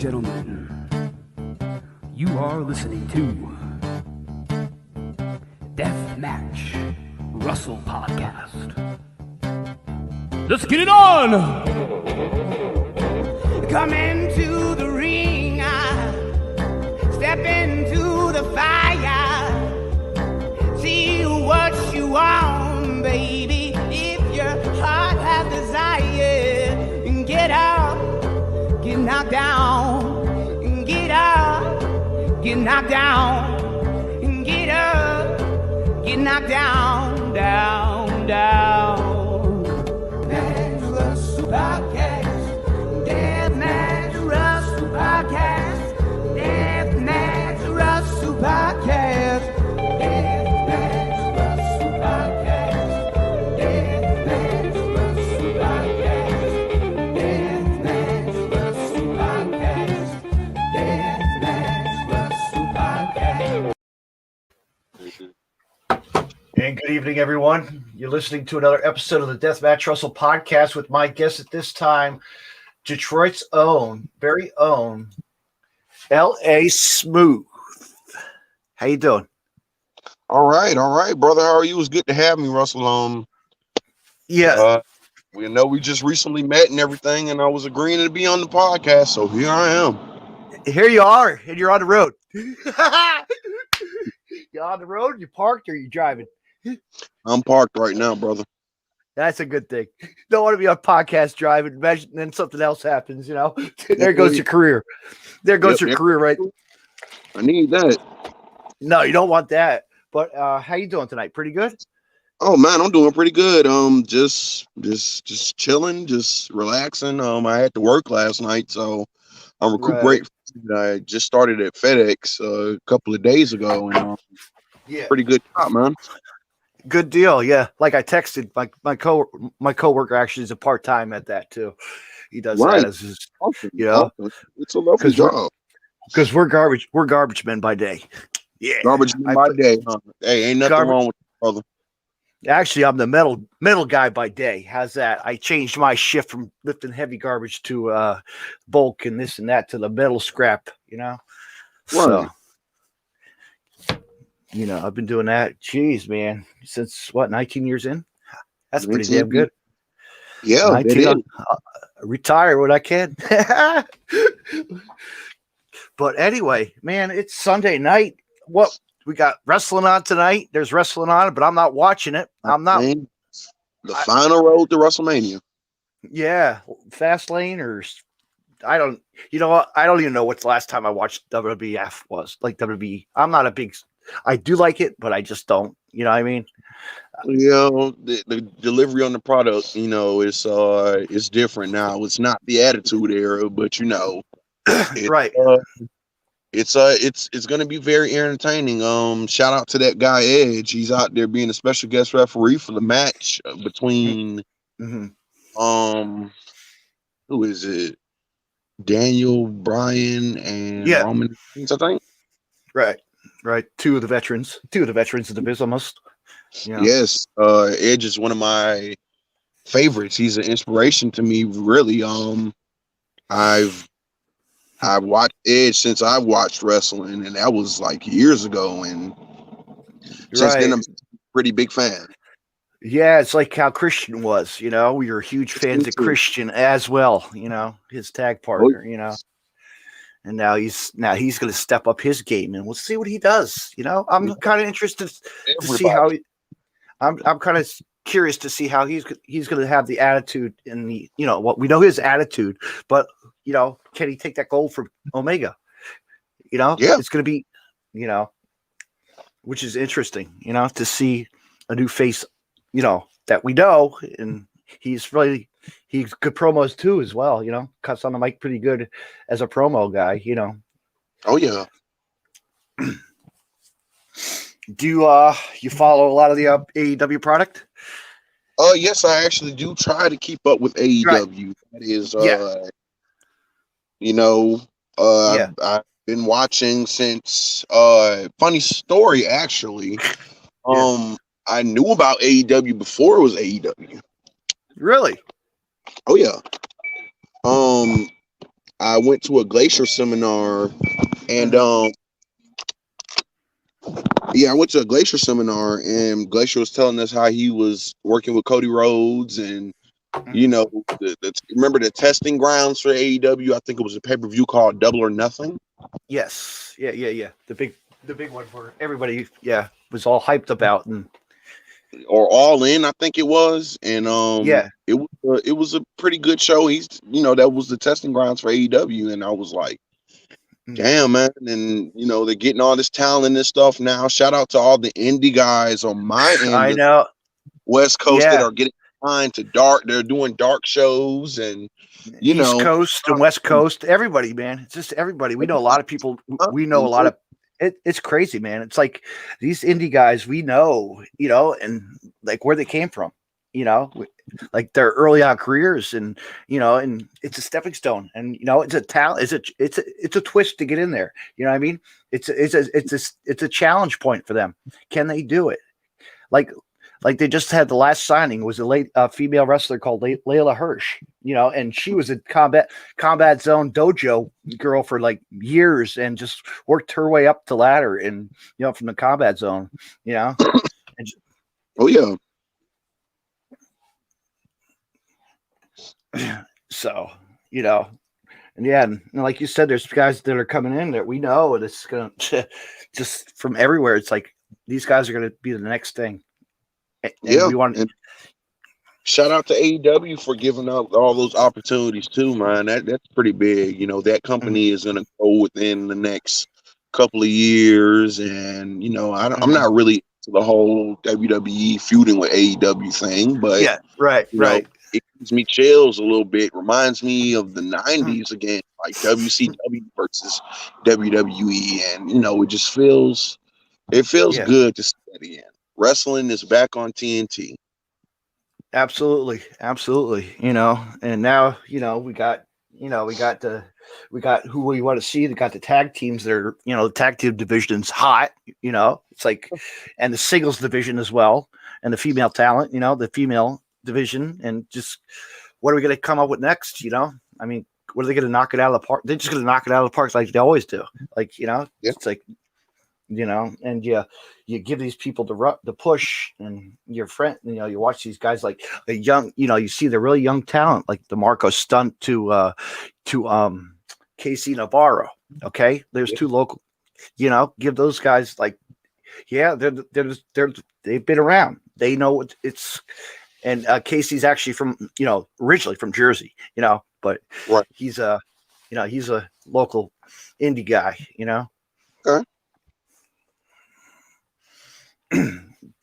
gentlemen, you are listening to Deathmatch Russell Podcast. Let's get it on! Come into the ring, step into the fire, see what you want, baby. If your heart has desire, get up, get knocked down, get up, get knocked down, get up, get knocked down, down, down. Deathmatch Russell Podcast, Deathmatch Russell Podcast, Deathmatch Russell Podcast, Deathmatch Russell Podcast, Deathmatch Russell Podcast, Deathmatch Russell Podcast, Deathmatch Russell Podcast. And good evening, everyone. You're listening to another episode of the Deathmatch Russell Podcast with my guest at this time, Detroit's own, very own, L.A. Smooth. How you doing? All right, brother. How are you? It's good to have me, Russell. We know we just recently met and everything, and I was agreeing to be on the podcast, so here I am. Here you are, and you're on the road. You on the road? You parked, or you driving? I'm parked right now, brother. That's a good thing. Don't want to be on podcast driving, imagine, then something else happens, you know? There goes your career. There goes your career, right? I need that. No, you don't want that. But how you doing tonight? Pretty good? Oh man, I'm doing pretty good. Just chilling, just relaxing. I had to work last night, so I'm recuperating. Right. I just started at FedEx a couple of days ago, and pretty good job, man. Good deal, yeah. Like I texted my coworker actually is a part-time at that too. He does that as his, you know. It's a lovely job. Because we're garbage men by day. Yeah, garbage men by day. Huh? Hey, ain't nothing wrong with it, brother. Actually, I'm the metal guy by day. How's that? I changed my shift from lifting heavy garbage to bulk and this and that to the metal scrap. You know, right. So. You know, I've been doing that. Jeez, man, since what, 19 years in? That's pretty damn good. Yeah, 19, retire when I can. But anyway, man, it's Sunday night. What we got wrestling on tonight? There's wrestling on, but I'm not watching it. I'm not. The final road to WrestleMania. Yeah, Fastlane or I don't. You know what? I don't even know what the last time I watched WWF was. Like WWE. I'm not a big. I do like it, but I just don't. You know what I mean? You know, the delivery on the product, you know, it's different now. It's not the Attitude Era, but you know, right. It's going to be very entertaining. Shout out to that guy Edge. He's out there being a special guest referee for the match between who is it? Daniel Bryan and Roman Reigns, I think. Right. Two of the veterans of the biz almost. You know? Yes. Edge is one of my favorites. He's an inspiration to me, really. I've watched Edge since I watched wrestling, and that was like years ago, and since then I'm a pretty big fan. Yeah, it's like how Christian was, you know. We were huge fans of Christian as well, you know, his tag partner, you know. And now he's going to step up his game, and we'll see what he does. You know, I'm kind of interested to see how. I'm kind of curious to see how he's going to have the attitude and the, you know, what we know his attitude, but you know, can he take that gold from Omega? You know, it's going to be, you know, which is interesting, you know, to see a new face, you know, that we know, and he's good promos too as well, you know, cuts on the mic pretty good as a promo guy, you know. Oh yeah. Do you follow a lot of the AEW product? Yes, I actually do try to keep up with AEW. Right. That is you know, I've been watching since funny story actually. I knew about AEW before it was AEW. Really? Oh yeah. I went to a Glacier seminar, and I went to a Glacier seminar, and Glacier was telling us how he was working with Cody Rhodes, and remember the testing grounds for AEW? I think it was a pay-per-view called Double or Nothing. Yes, yeah. The big one where everybody was all hyped about, and or All In, I think it was, and it was a pretty good show. That was the testing grounds for AEW, and I was like, damn, man. And they're getting all this talent and stuff now. Shout out to all the indie guys on my end. I know. West Coast that are getting signed to dark. They're doing dark shows, and East Coast and West Coast. Everybody, man. It's just everybody. We know a lot of people. We know a lot of. It's crazy, man. It's like these indie guys we know, and like where they came from, like their early on careers, and and it's a stepping stone, and it's a talent. It's a twist to get in there. You know what I mean? It's a challenge point for them. Can they do it? Like they just had the last signing was a female wrestler called Layla Hirsch, and she was a combat zone dojo girl for like years and just worked her way up the ladder and, from the combat zone, And oh yeah. So, and like you said, there's guys that are coming in that we know, and it's going to just from everywhere. It's like, these guys are going to be the next thing. And we want and shout out to AEW for giving out all those opportunities too, man. That's pretty big. That company is going to grow within the next couple of years, and I'm not really to the whole WWE feuding with AEW thing, but right. It gives me chills a little bit. Reminds me of the '90s again, like WCW versus WWE, and it just feels good to see that again. Wrestling is back on TNT. Absolutely. And now, we got who we want to see. They got the tag teams that are, the tag team division's hot, it's like, and the singles division as well. And the female talent, the female division, and just what are we going to come up with next? I mean, what are they going to knock it out of the park? They're just going to knock it out of the park like they always do. Like, it's like, and you give these people the push, and your friend, you watch these guys like a young, you see the really young talent like the Marco Stunt to Casey Navarro. Okay, there's two local, give those guys like, they've been around, they know what it's, and Casey's actually from originally from Jersey, but right. He's a local indie guy, Okay.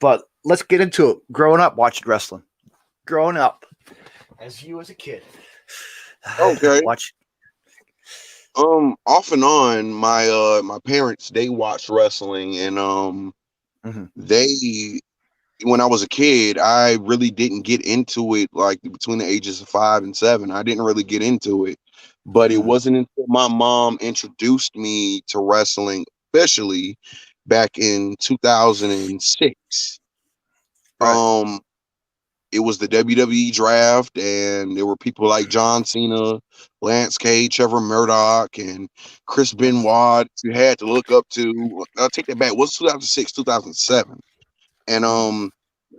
But let's get into it. Growing up watching wrestling. Growing up as you as a kid. Okay. Watch. Off and on, my parents, they watched wrestling, and they, when I was a kid, I really didn't get into it, like between the ages of 5 and 7. I didn't really get into it. But it wasn't until my mom introduced me to wrestling, especially back in 2006. Right. It was the WWE draft, and there were people like John Cena, Lance Cage, Trevor Murdoch, and Chris Benoit you had to look up to. I'll take that back. It was 2006, 2007. And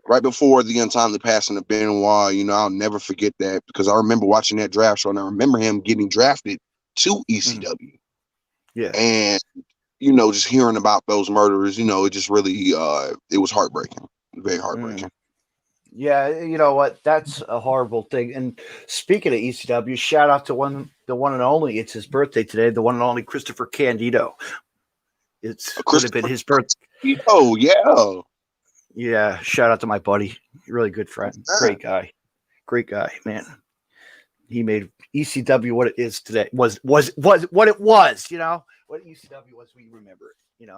right before the untimely passing of Benoit, I'll never forget that, because I remember watching that draft show, and I remember him getting drafted to ECW. Yeah. And just hearing about those murders, it just really, it was heartbreaking, very heartbreaking. Yeah, you know what? That's a horrible thing. And speaking of ECW, shout out to the one and only. It's his birthday today. The one and only Christopher Candido. It would have been his birthday. Oh yeah, yeah. Shout out to my buddy, really good friend, great guy, man. He made ECW what it is today. Was what it was. What ECW was. We remember it.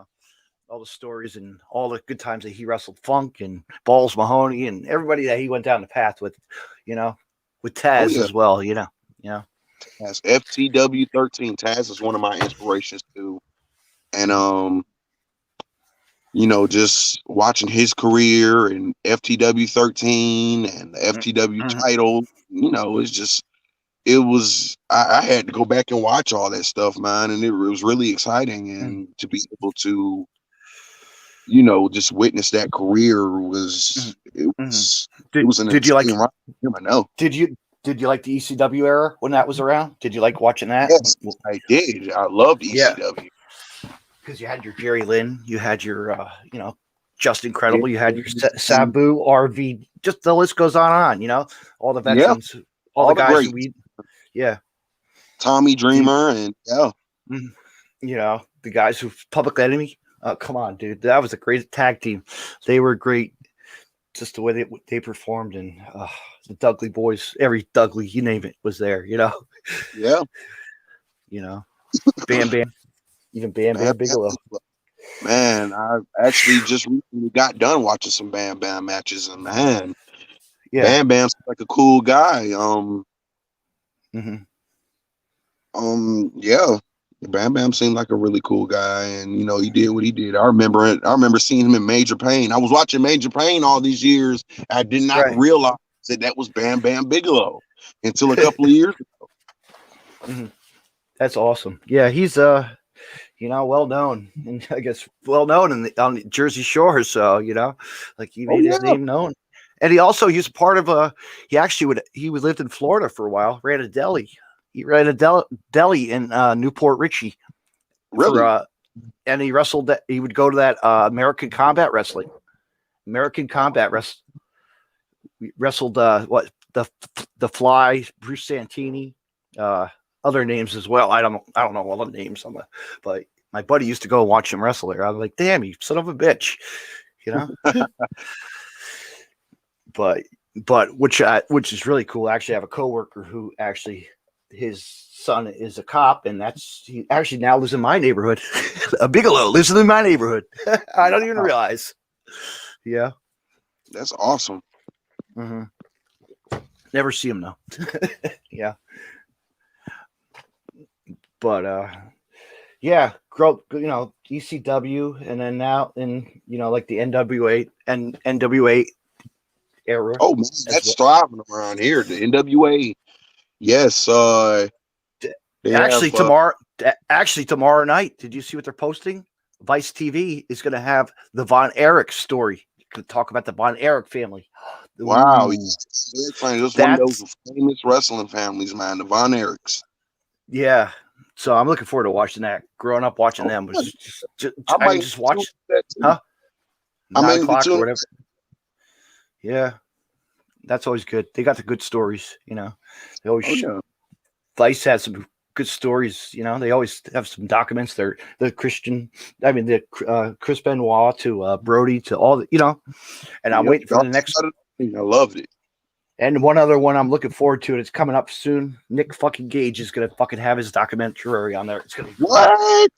All the stories and all the good times that he wrestled Funk and Balls Mahoney and everybody that he went down the path with, with Taz as well, Taz, FTW 13. Taz is one of my inspirations too. And, just watching his career and FTW 13 and the FTW title, it's just, it was I had to go back and watch all that stuff, man, and it was really exciting, and to be able to, you know, just witness that career was it was it was an Did you like insane ride. I know. did you like the ECW era when that was around? Did you like watching that? Yes, I did. I loved Yeah, ECW. because you had your Jerry Lynn, you had your you know, Just Yeah, Incredible, you had your Sabu, RV, just the list goes on. You know, all the yeah, veterans, all the all the guys who greats. we, yeah, Tommy dude, Dreamer and yeah, you know, the guys who Public Enemy. Come on, dude, that was a great tag team. They were great, just the way they performed, and the Dudley boys, every Dudley you name it was there. yeah. You know, Bam Bam, even Bam Bam Bam Bigelow. Bam. Man, I actually just recently got done watching some Bam Bam matches, and man, Yeah. Bam Bam's like a cool guy. Mm-hmm. Yeah. Bam Bam seemed like a really cool guy, and you know he did what he did. I remember it. I remember seeing him in Major Pain. I was watching Major Pain all these years. I did not Right. realize that was Bam Bam Bigelow until a couple of years ago. Mm-hmm. That's awesome. Yeah, he's you know, well known, and I guess well known on the Jersey Shore. So you know, like he Oh made his yeah, name known, and he was part of a. He lived in Florida for a while. Ran a deli. He ran a deli in Newport Richie for really? and he wrestled that. He would go to that American Combat Wrestling. American Combat wrestled what the Fly, Bruce Santini, other names as well. I don't know all the names on but my buddy used to go and watch him wrestle there. I was like, damn, you son of a bitch, you know. but which is really cool. I actually have a coworker who actually his son is a cop, and he actually now lives in my neighborhood. A Bigelow lives in my neighborhood. I don't even realize. Yeah, That's awesome. mm-hmm. Never see him though. Yeah, but yeah, you know, ECW, and then now in, you know, like the NWA and NWA era. Oh man, that's thriving around here. The NWA. Yes. They Actually, have. tomorrow night, did you see what they're posting? Vice TV is going to have the Von Erich story. To talk about the Von Erich family. Wow, Ooh, very funny. It was one of that's those famous wrestling families, man. The Von Erichs. yeah. So I'm looking forward to watching that. Growing up watching them was I I might just watch, that too. huh? I 9 o'clock or tune. whatever. Yeah, that's always good. They got the good stories, you know. They always Oh yeah. Vice has some good stories, you know. They always have some documents. They're the Christian, I mean, the Chris Benoit to Brody to all the, you know. And I'm waiting for the next. I loved it. And one other one I'm looking forward to, and it's coming up soon. Nick fucking Gage is gonna fucking have his documentary on there. It's gonna be What?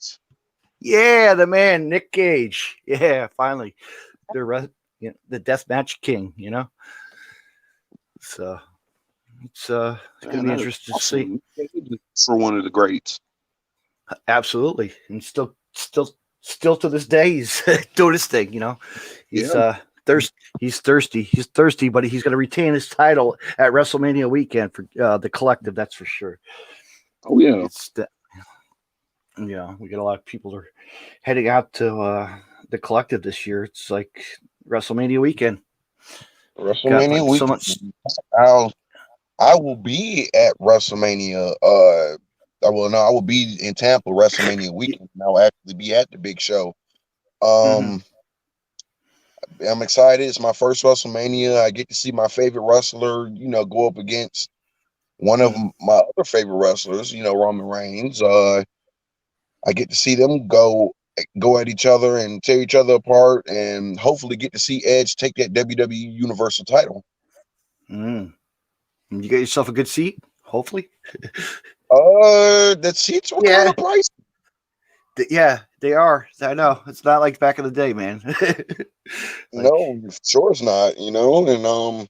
Yeah, the man Nick Gage. Yeah, finally, the Deathmatch King. You know, so it's gonna be interesting to see. For one of the greats. Absolutely, and still to this day he's doing his thing. You know, he's He's thirsty, but he's going to retain his title at WrestleMania weekend for the Collective. That's for sure. Oh yeah, we got a lot of people that are heading out to the Collective this year. It's like WrestleMania weekend. WrestleMania weekend. I will be at WrestleMania. I will be in Tampa WrestleMania weekend. And I'll actually be at the big show. I'm excited. It's my first WrestleMania. I get to see my favorite wrestler, you know, go up against one of my other favorite wrestlers, you know, Roman Reigns. I get to see them go at each other and tear each other apart, and hopefully get to see Edge take that WWE Universal title. You get yourself a good seat, hopefully. The seats were kind of pricey. Yeah, they are. I know. It's not like back in the day, man. No, sure it's not, you know, and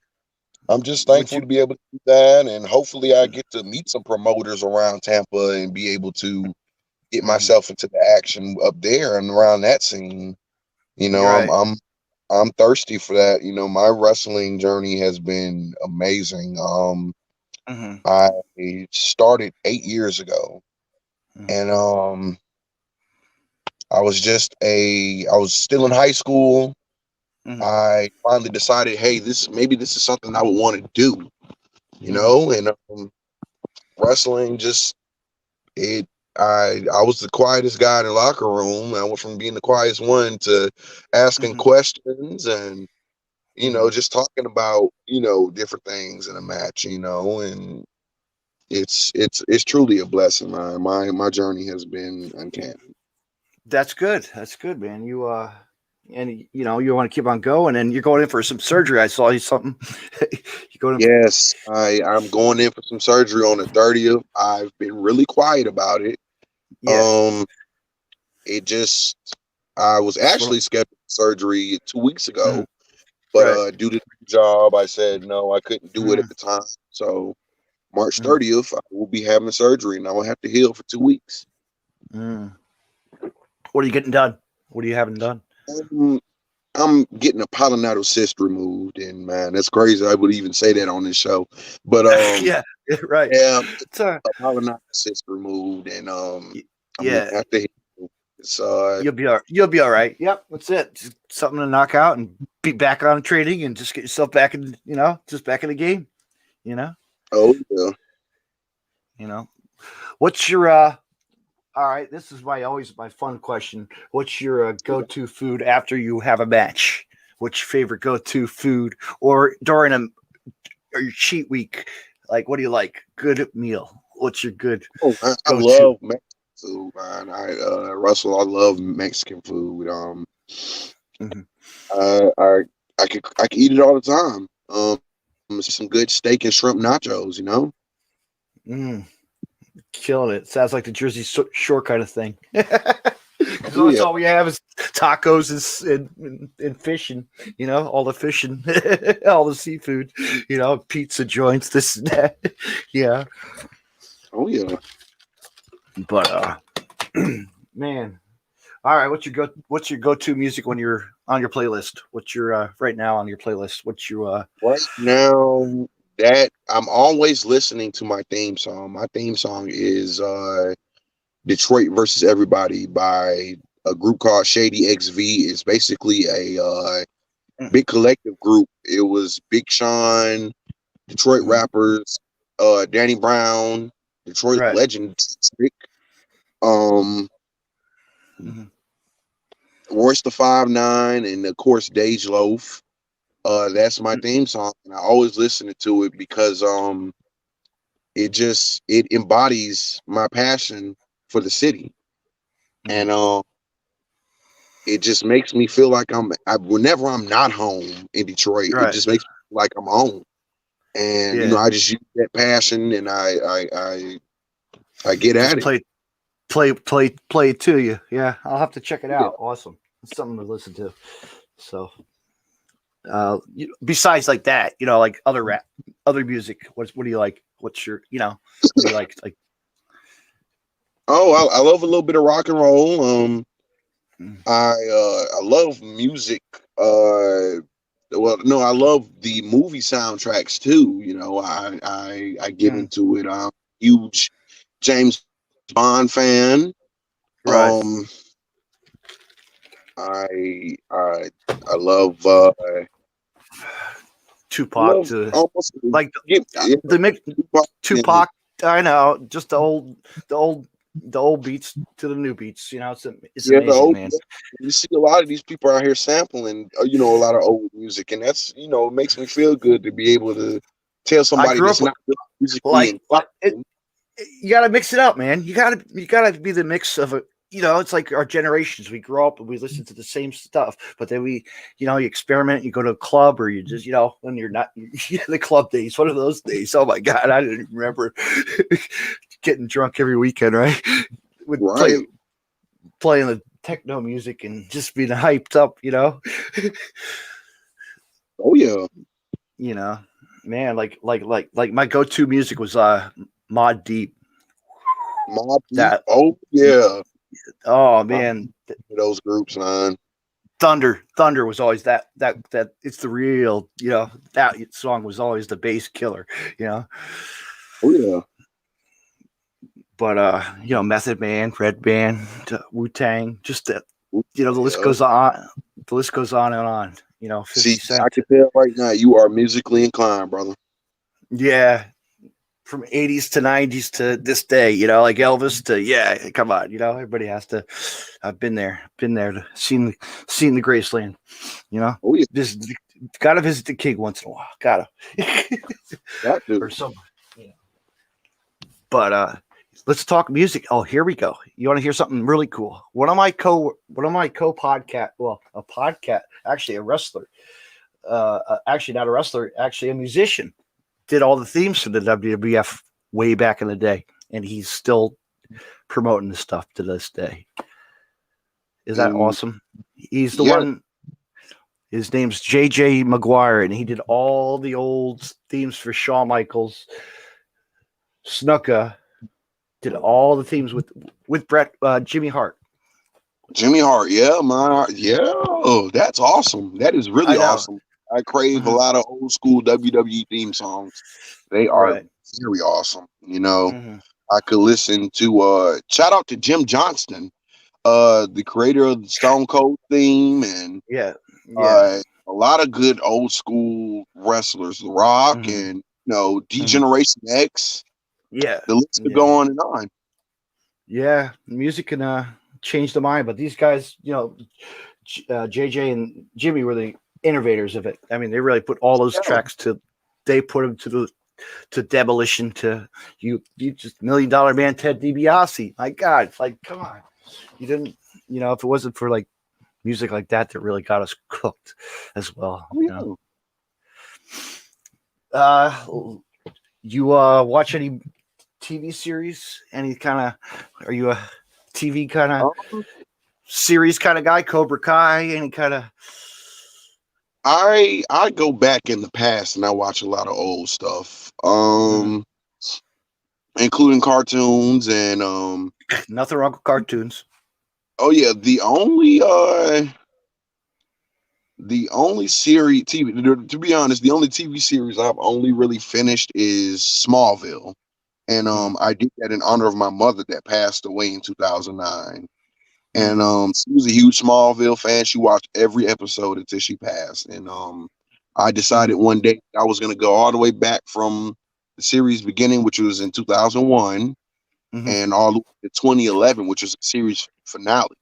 I'm just thankful to be able to do that, and hopefully I get to meet some promoters around Tampa and be able to get myself into the action up there and around that scene. You know, right. I'm thirsty for that. You know, my wrestling journey has been amazing. Mm-hmm. I started 8 years ago, Mm-hmm. and I was still in high school. Mm-hmm. I finally decided, hey, this is something I would want to do, Mm-hmm. and wrestling just it. I was the quietest guy in the locker room. I went from being the quietest one to asking Mm-hmm. questions and Mm-hmm. just talking about different things in a match, and it's truly a blessing. My journey has been uncanny. That's good. That's good, man. And you want to keep on going, and you're going in for some surgery. I saw you something. You going in for, Yes, I'm going in for some surgery on the 30th. I've been really quiet about it. yeah. Um, it just I was Just want actually scheduled for surgery 2 weeks to, ago, but right. due to the job, I said no, I couldn't do it Mm, at the time. So March mm, 30th, I will be having surgery, and I will have to heal for 2 weeks. mm. What are you getting done? What are you having done? Um, I'm getting a polynatal cyst removed, and man, that's crazy. I would even say that on this show, but Yeah. Right. yeah, It's a polynatal cyst removed, and I'm gonna yeah. have to heal. It's You'll be all right. Yep. That's it. Just something to knock out and be back on training and just get yourself back in. Just back in the game. You know. oh yeah. You know. What's your All right, this is my fun question. What's your go-to food after you have a match? What's your favorite go-to food, or during or your cheat week? Like, what do you like? Good meal. What's your good Oh, I go-to? love Mexican food, man. Russell, I love Mexican food. Mm-hmm. I I I could eat it all the time. Some good steak and shrimp nachos. Mm, killing it. Sounds like the Jersey Shore kind of thing. Because Oh that's yeah, all we have is tacos and fishing. All the fishing, all the seafood. Pizza joints, this and that. Yeah, oh yeah. but man. All right, what's your go to music when you're on your playlist? What's your right now on your playlist? What's your Right now, that I'm always listening to my theme song. My theme song is Detroit versus Everybody by a group called Shady XV. It's basically a big collective group. It was Big Sean, Detroit mm, rappers, Danny Brown, Detroit right? legend, um, Mm-hmm. Royce the 5'9", and of course Dage Loaf. That's my theme song, and I always listen to it because it embodies my passion for the city, Mm-hmm. and it just makes me feel like whenever I'm not home in Detroit, it Right. just makes me feel like I'm home. And Yeah. I just use that passion, and I get at Just it. play it to you. Yeah, I'll have to check it Yeah. out. Awesome. It's something to listen to. So, besides like that, like other music. What do you like? What's your, what do you like? Like, Oh, I love a little bit of rock and roll. mm, I love music. Well, no, I love the movie soundtracks too. I get mm, into it. I'm a huge James Bond fan. right. Um, I love Tupac to almost like yeah, the mix. Tupac and Tupac. I know, just the old, the old beats to the new beats. It's yeah, the amazing, old. man. You see a lot of these people out here sampling, a lot of old music, and that's it makes me feel good to be able to tell I somebody grew up that's with not really musically like inclined. you got to mix it up, man. You gotta be the mix of a. It's like our generations. We grow up and we listen to the same stuff, but then you experiment. You go to a club, or you just, when you're not the club days. One of those days. Oh my god, I didn't remember getting drunk every weekend. Right, would Right. playing the techno music and just being hyped up. Oh yeah. You know, man. Like my go-to music was Mod Deep. Mob Deep. That Oh yeah. Oh I man, those groups, man. Thunder was always that it's the real, that song was always the bass killer, you know. Oh yeah. But Method Man, Red Band, Wu-Tang, just that. The list Yeah. goes on. The list goes on and on. 50 See, Cent. I can tell right now you are musically inclined, brother. Yeah, from 80s to 90s to this day, like Elvis to come on, everybody has to. I've been there, to seen the Graceland, Oh yeah, just gotta visit the King once in a while, gotta got or to. something. But let's talk music. Oh, here we go. You want to hear something really cool? One of my co podcast, well, a podcast, actually a wrestler, actually not a wrestler, actually a musician, did all the themes for the WWF way back in the day, and he's still promoting the stuff to this day. Is that awesome? He's the one. His name's JJ Maguire, and he did all the old themes for Shawn Michaels. Snuka did all the themes with Bret, Jimmy Hart. Jimmy Hart, yeah, oh, that's awesome. That is really awesome. I crave a lot of old school WWE theme songs. They are very awesome. I could listen to shout out to Jim Johnston, the creator of the Stone Cold theme, and a lot of good old school wrestlers, The Rock and D-Generation X. Yeah, the list could go on and on. Yeah, music can change the mind, but these guys, JJ and Jimmy were the innovators of it. I mean, they really put all those tracks they put them to demolition, to you just $1 Million Man Ted DiBiase. My God, it's like, come on, you didn't, if it wasn't for like music like that really got us cooked as well. You watch any TV series? Any kind of? Are you a TV kind of series kind of guy? Cobra Kai? Any kind of? I go back in the past and I watch a lot of old stuff, including cartoons and Nothing wrong with cartoons. Oh yeah, the only series TV, to be honest, the only TV series I've only really finished is Smallville. And I did that in honor of my mother that passed away in 2009. And she was a huge Smallville fan. She watched every episode until she passed. And I decided one day I was going to go all the way back from the series beginning, which was in 2001, and all the way to 2011, which was the series finale.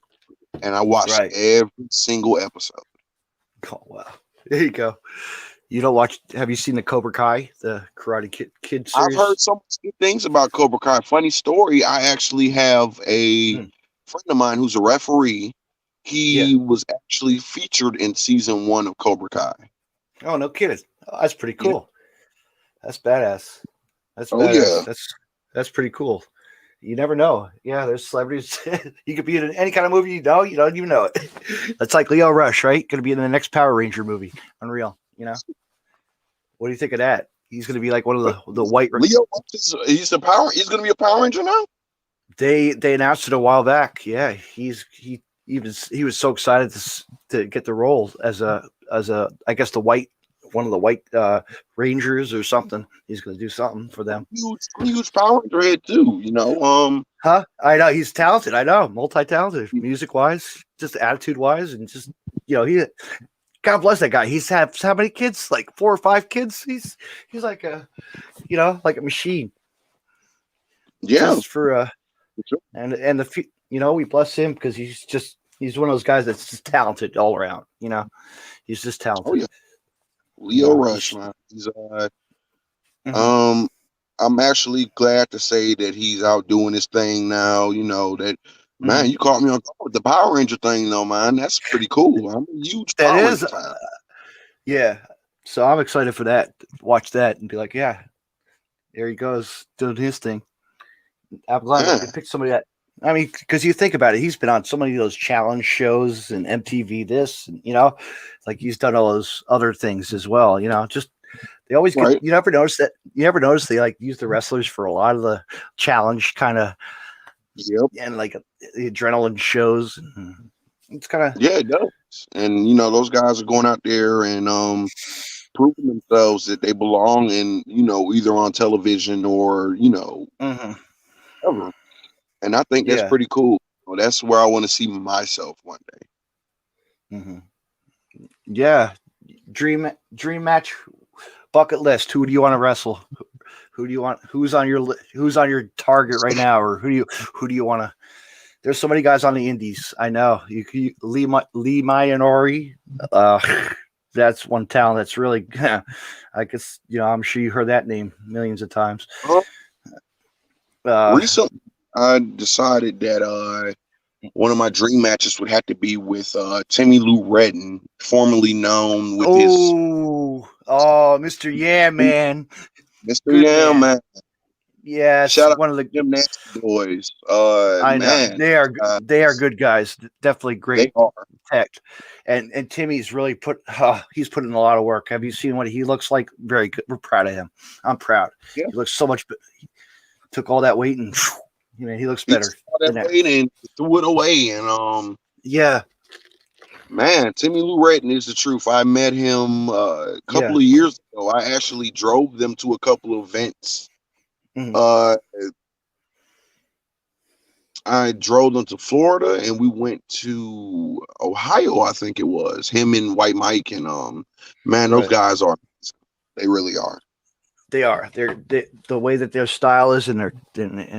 And I watched every single episode. Oh, wow. There you go. You don't watch? Have you seen the Cobra Kai, the Karate Kid series? I've heard so much good things about Cobra Kai. Funny story. I actually have a friend of mine who's a referee. He was actually featured in season 1 of Cobra Kai. Oh, no kidding. Oh, that's pretty cool. Yeah. That's badass. That's badass. Oh, yeah. That's pretty cool. You never know. Yeah, there's celebrities. You could be in any kind of movie you don't even know it. That's like Leo Rush, right? Going to be in the next Power Ranger movie. Unreal, What do you think of that? He's going to be like one of the white. Leo, he's going to be a Power Ranger now. They announced it a while back. Yeah, he was so excited to get the role as a I guess one of the white Rangers or something. He's going to do something for them. Huge Power Ranger head too. Huh? I know he's talented. I know, multi-talented, music wise, just attitude wise, and just he. God bless that guy. He's had how many kids? Like 4 or 5 kids. He's like a, like a machine. Yeah. Just for and we bless him because he's one of those guys that's just talented all around. He's just talented. Oh yeah. Leo Rush, man. He's I'm actually glad to say that he's out doing his thing now. That. Man, you caught me on top with the Power Ranger thing, though, man. That's pretty cool. I'm a huge Power Ranger fan. Yeah. So I'm excited for that. Watch that and be like, yeah, there he goes doing his thing. I'm glad they picked somebody that. I mean, because you think about it, he's been on so many of those challenge shows and MTV this, and like he's done all those other things as well. Just they always get, you never notice that. You ever notice they like use the wrestlers for a lot of the challenge kind of. Yep. And like the adrenaline shows. It's kind of it does. And those guys are going out there and proven themselves that they belong in, either on television or, ever. And I think that's pretty cool. Well, that's where I want to see myself one day. Yeah. Dream match, bucket list. Who do you want to wrestle? Who do you want? Who's on your target right now? Or who do you want to? There's so many guys on the indies. I know Lee Mayanori. That's one talent that's really, I guess, I'm sure you heard that name millions of times. Recently, I decided that one of my dream matches would have to be with Timmy Lou Retton, formerly known with his. Oh, Mr. Yeah Man. Mr. Good Yeah Man. Yeah, shout out one of the Them Nasty Boys. I know man, they are good guys. Definitely great. They are. Tech. And Timmy's really he's put in a lot of work. Have you seen what he looks like? Very good. We're proud of him. I'm proud. Yeah. He looks so much. He took all that weight and he looks better. He took all that weight and threw it away. And yeah, man, Timmy Lou Retton is the truth. I met him a couple of years ago. I actually drove them to a couple of events. I drove them to Florida, and we went to Ohio. I think it was him and White Mike, and man, those guys are. They really are. They are. They're the way that their style is, and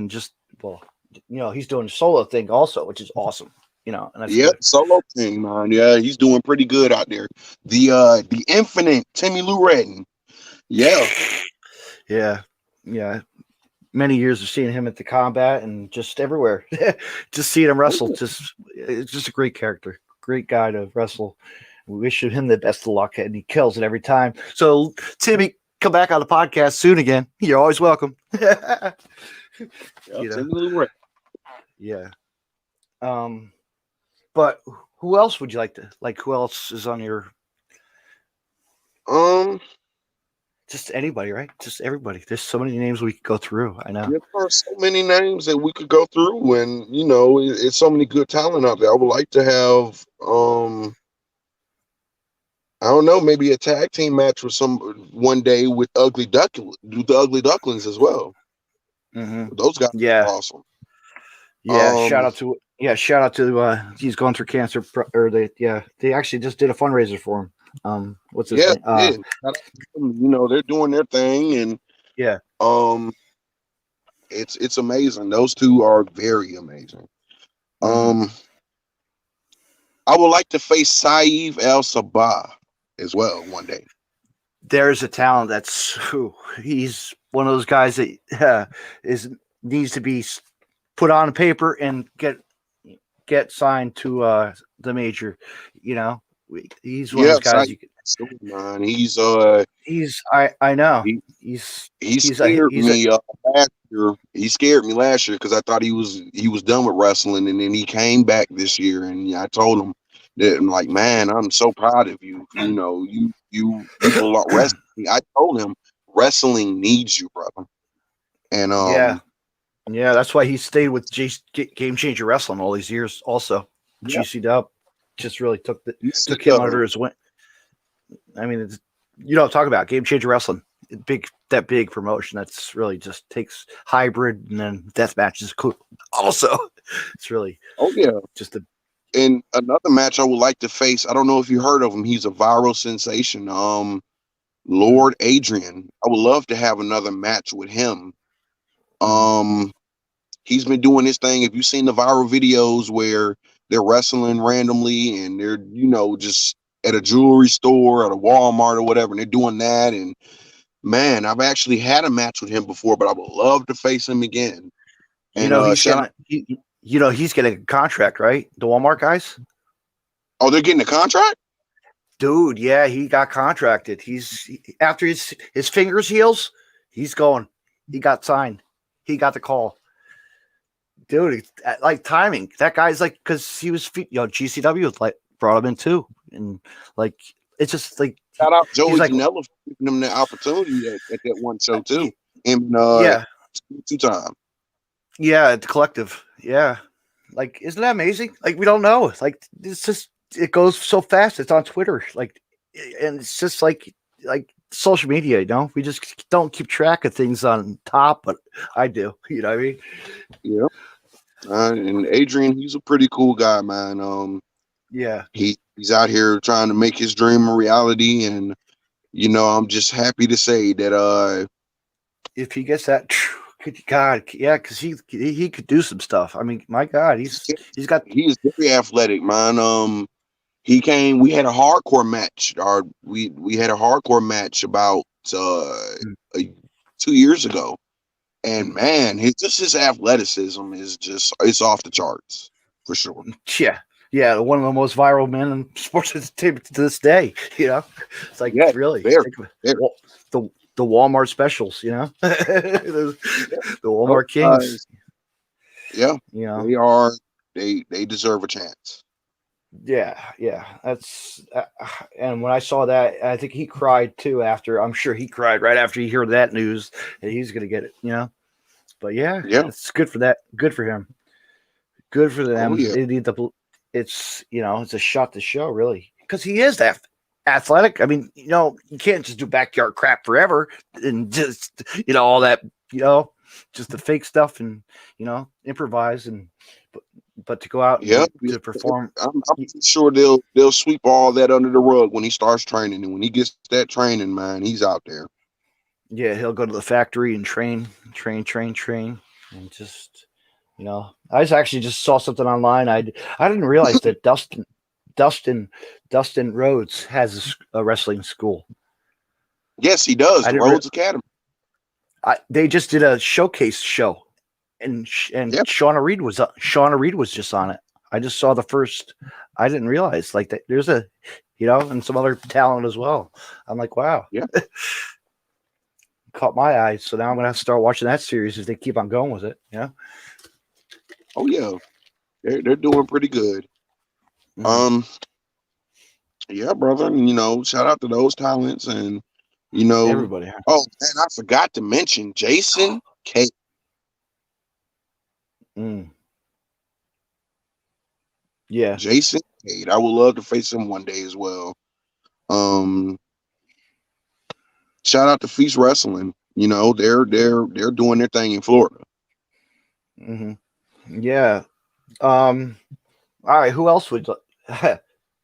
just he's doing a solo thing also, which is awesome. And that's good. Solo thing, man. Yeah, he's doing pretty good out there. The infinite Timmy Lou Retton. Yeah. Many years of seeing him at the combat and just everywhere, just seeing him wrestle. It's just a great character, great guy to wrestle. We wish him the best of luck, and he kills it every time. So, Timmy, come back on the podcast soon again. You're always welcome. Yeah. But who else would you like to like? Who else is on your? Just anybody, right? Just everybody. There's so many names we could go through. I know. There are so many names that we could go through, and it's so many good talent out there. I would like to have, I don't know, maybe a tag team match with one day with the Ugly Ducklings as well. Those guys are awesome. Yeah, shout out to he's going through cancer, or they actually just did a fundraiser for him. What's his name? They're doing their thing, and it's amazing. Those two are very amazing. I would like to face Saeed El Sabah as well one day. There's a talent he's one of those guys that needs to be put on paper and get signed to the major. He's one of those guys. I know. He scared me last year. He scared me last year because I thought he was done with wrestling, and then he came back this year, and I told him that I'm like, man, I'm so proud of you. You belong wrestling. I told him wrestling needs you, brother. And that's why he stayed with Game Changer Wrestling all these years. Also, GCW just really took him under his wing. I mean, talk about Game Changer Wrestling, big promotion that's really just takes hybrid and then death matches. Cool. Also, it's really and another match I would like to face. I don't know if you heard of him. He's a viral sensation. Lord Adrian. I would love to have another match with him. He's been doing his thing. Have you seen the viral videos where they're wrestling randomly and they're, just at a jewelry store, at a Walmart or whatever, and they're doing that? And man, I've actually had a match with him before, but I would love to face him again. And he's getting a contract, right? The Walmart guys. Oh, they're getting a contract? Dude, yeah, he got contracted. After his fingers heals, he's going. He got signed. He got the call. Dude, like timing. That guy's like, because he was, GCW brought him in too, and like it's just like shout out Joey Janela for giving him the opportunity at that one show too. And 2 times. Yeah, at the Collective. Yeah, like isn't that amazing? Like we don't know. Like it's just it goes so fast. It's on Twitter. Like, and it's just like like social media, we just don't keep track of things on top, but I do. You know what I mean? Yeah. And Adrian, he's a pretty cool guy, man. Yeah. He's out here trying to make his dream a reality, and I'm just happy to say that if he gets that, God, yeah, because he could do some stuff. I mean, my God, he's got. he is very athletic, man. We had a hardcore match, or we had a hardcore match about 2 years ago, and man, his athleticism is it's off the charts for sure. Yeah, one of the most viral men in sports entertainment to this day. It's like really the Walmart specials. The Walmart Kings. Yeah, they are. They deserve a chance. Yeah, that's and when I saw that, I think he cried too. I'm sure he cried right after he heard that news that he's going to get it. But yeah, it's good for that. Good for him. Good for them. Oh, yeah. They need it's it's a shot to show really because he is that athletic. I mean, you can't just do backyard crap forever and just all that just the fake stuff and improvise but to go out to perform. I'm sure they'll sweep all that under the rug when he starts training, and when he gets that training, man, he's out there. Yeah, he'll go to the factory and train, and just I actually just saw something online. I didn't realize that Dustin Rhodes has a wrestling school. Yes, he does. The Rhodes Academy. They just did a showcase show, and Shauna Reed was just on it. I just saw the first. I didn't realize like that. There's a, and some other talent as well. I'm like, wow. Yeah. Caught my eye. So now I'm gonna have to start watching that series if they keep on going with it. Yeah. Oh yeah, they're doing pretty good. Mm-hmm. Yeah, brother. And, shout out to those talents and everybody. Oh man, I forgot to mention Jason K. Yeah, Jason Cade. I would love to face him one day as well. Shout out to Feast Wrestling. They're doing their thing in Florida. Mm-hmm. Yeah. All right. Who else would?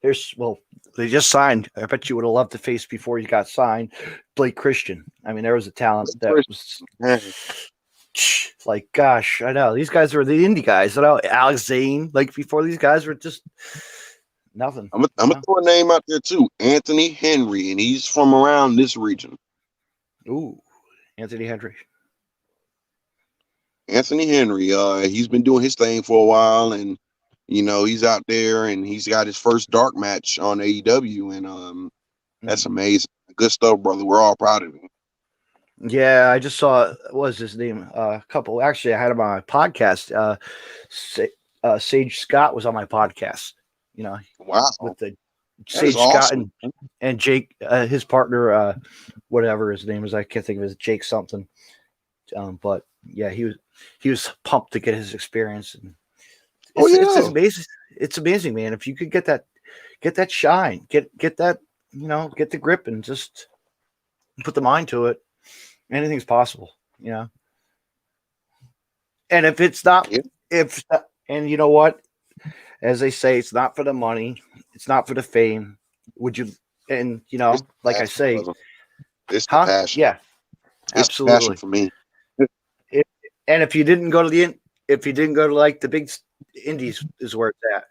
They just signed. I bet you would have loved to face before he got signed. Blake Christian. I mean, there was a talent that was. Like, gosh, I know these guys are the indie guys. I know Alex Zane. Like before, these guys were just nothing. I'm gonna throw a name out there too, Anthony Henry, and he's from around this region. Ooh, Anthony Henry. Anthony Henry, he's been doing his thing for a while, and he's out there, and he's got his first dark match on AEW, and that's amazing. Good stuff, brother. We're all proud of him. Yeah, I just saw what was his name? A couple. Actually, I had him on my podcast. Sage Scott was on my podcast. Wow, with the Sage Scott and Jake, his partner, whatever his name is, I can't think of it. Jake something. But yeah, he was pumped to get his experience. And it's amazing. It's amazing, man. If you could get that shine, get that, get the grip and just put the mind to it. Anything's possible, And if it's not, and you know what, as they say, it's not for the money, it's not for the fame. Would you? And like I say, it's the passion. Yeah, it's absolutely passion for me. And if you didn't go to like the big indies, is where it's at,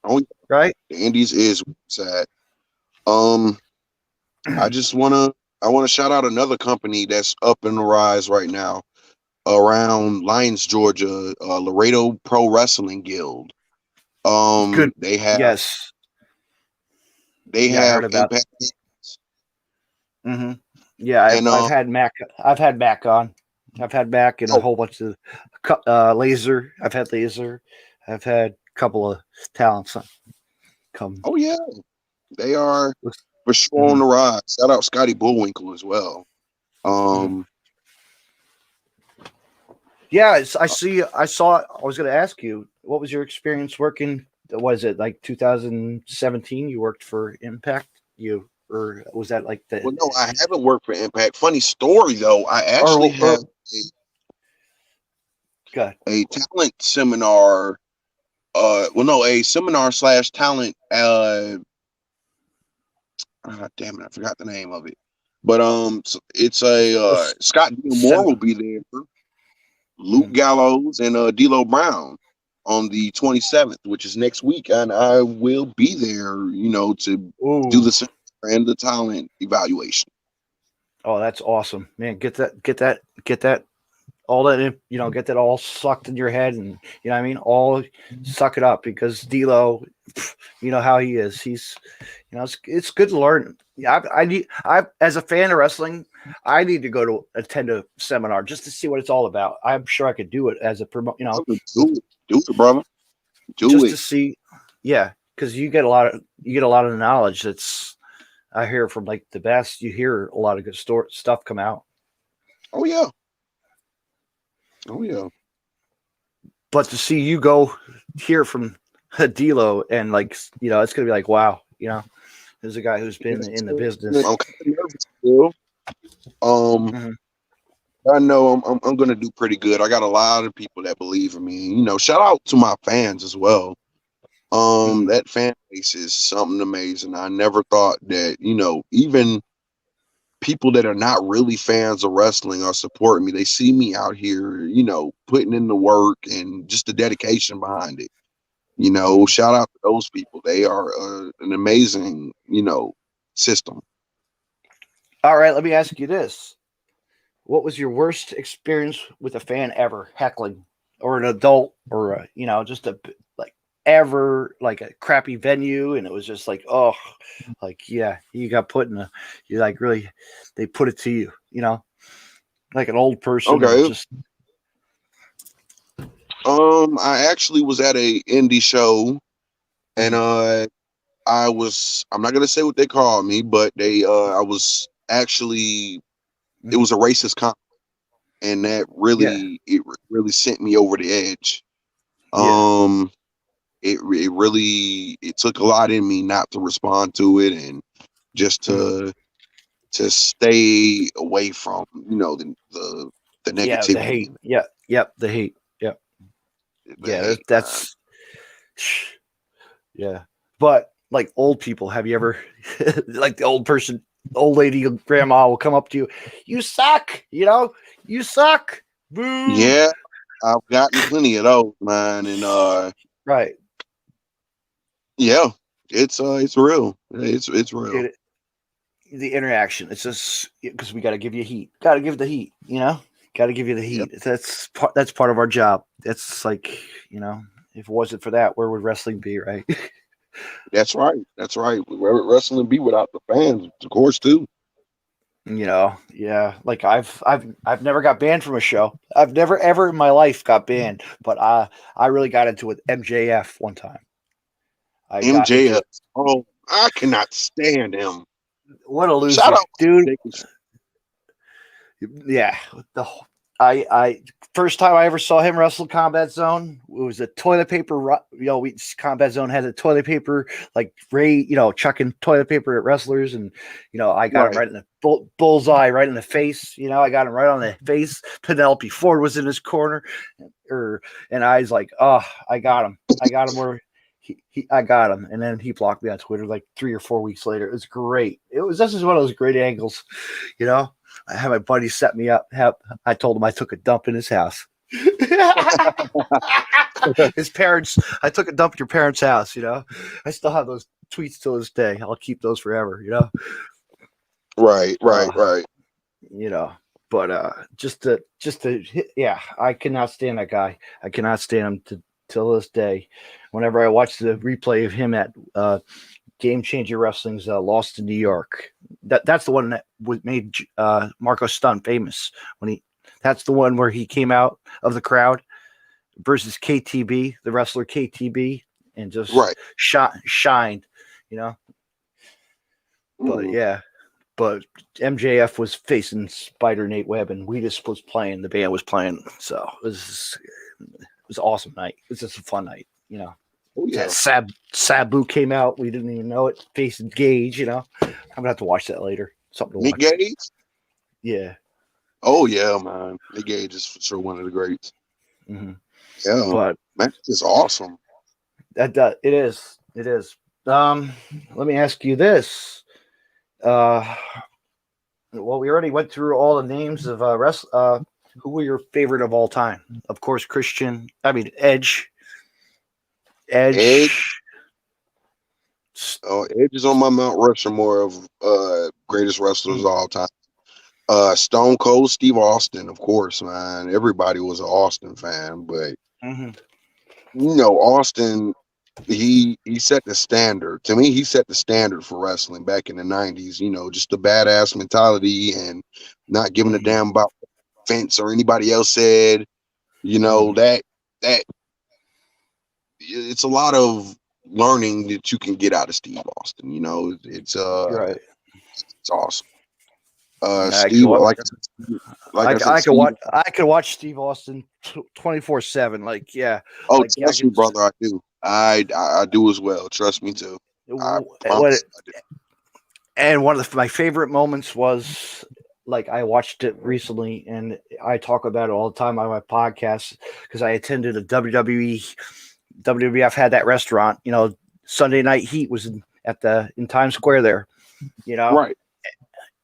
Oh, right? The indies is where it's at. I want to shout out another company that's up in the rise right now around Lyons, Georgia, Laredo Pro Wrestling Guild. Good. They have Impact. Mm-hmm. Yeah, I've had Mac. I've had Mac on. I've had Mac and a whole bunch of Laser. I've had Laser. I've had a couple of talents come. Oh yeah, they are for sure on the rise. Shout out Scotty Bullwinkle as well. Yeah, I saw. I was going to ask you, what was your experience working? Was it like 2017? You worked for Impact. You or was that like the? Well, no, I haven't worked for Impact. Funny story though, I actually have a talent seminar. A seminar / talent. Damn it, I forgot the name of it. But it's a Scott Gilmore will be there, Luke Gallows, and D'Lo Brown on the 27th, which is next week, and I will be there. To do the seminar and the talent evaluation. Oh, that's awesome, man! Get that. All that, get that all sucked in your head, and you know what I mean. All suck it up, because D'Lo, you know how he is. He's, it's good to learn. I as a fan of wrestling, I need to go to attend a seminar just to see what it's all about. I'm sure I could do it as a promote. Do it, brother. To see, yeah, because you get a lot of knowledge. That's I hear from like the best. You hear a lot of good stuff come out. Oh yeah. Oh yeah. But to see you go hear from D'Lo, and it's gonna be like, wow, there's a guy who's been in the business. I'm kind of nervous still. I know I'm gonna do pretty good. I got a lot of people that believe in me. Shout out to my fans as well. That fan base is something amazing. I never thought that, even people that are not really fans of wrestling are supporting me. They see me out here, putting in the work and just the dedication behind it. Shout out to those people. They are an amazing, system. All right, let me ask you this. What was your worst experience with a fan ever heckling, or an adult, or just a ever, like a crappy venue, and it was just like, oh, yeah, you got put in really, they put it to you, like an old person. Okay. I actually was at a indie show, and I'm not gonna say what they called me, but it was a racist comment, and that really it really sent me over the edge. It took a lot in me not to respond to it, and just to stay away from the negativity. The hate. The hate. That's yeah. But like old people, have you ever like the old lady, grandma will come up to you, you suck, you suck. Boo. Yeah, I've gotten plenty of those, man, and right. Yeah, it's real. It's real. The interaction. It's just because we got to give you heat. Got to give the heat. Got to give you the heat. Yep. That's part of our job. That's like if it wasn't for that, where would wrestling be, right? That's right. Where would wrestling be without the fans, of course, too. Yeah. Like I've never got banned from a show. I've never ever in my life got banned, but I really got into it with MJF one time. MJF. Oh, I cannot stand him. What a loser, dude. Yeah. I first time I ever saw him wrestle Combat Zone, it was a toilet paper. Combat Zone had a toilet paper, like Ray, chucking toilet paper at wrestlers, and I got him right in the bullseye, right in the face. I got him right on the face. Penelope Ford was in his corner, and I was like, oh, I got him where. I got him, and then he blocked me on Twitter like 3 or 4 weeks later. It was great. This is one of those great angles, I had my buddy set me up. I told him I took a dump in his house. His parents. I took a dump at your parents' house. I still have those tweets till this day. I'll keep those forever. Right. But just to yeah, I cannot stand that guy. I cannot stand him till this day. Whenever I watch the replay of him at Game Changer Wrestling's Lost in New York, that's the one that made Marco Stunt famous. That's the one where he came out of the crowd versus KTB, the wrestler KTB, and just shined, But yeah, but MJF was facing Spider Nate Webb, and we just was playing. The band was playing, so it was an awesome night. It was just a fun night, Oh yeah. Sabu came out. We didn't even know it. Facing Gage, I'm gonna have to watch that later. Something to Nick watch. Gage. Yeah. Oh yeah, man. Nick Gage is for sure one of the greats. Mm-hmm. Yeah, But man, it's awesome. it is. It is. Let me ask you this. Well, we already went through all the names of who were your favorite of all time? Of course, Edge. Edge. Edge. Edge is on my Mount Rushmore of greatest wrestlers of all time. Stone Cold Steve Austin, of course, man. Everybody was an Austin fan, but Austin, he set the standard. To me, he set the standard for wrestling back in the 90s. Just the badass mentality and not giving a damn about Vince or anybody else said. That it's a lot of learning that you can get out of Steve Austin. It's Right. it's awesome. I Steve, I could watch Steve Austin 24/7. Like, yeah. Oh, like, trust me, brother, I do. I do as well. Trust me too. I promise I do. And one of my favorite moments was, like, I watched it recently, and I talk about it all the time on my podcast because I attended a WWF had that restaurant. Sunday Night Heat was in Times Square there. Right.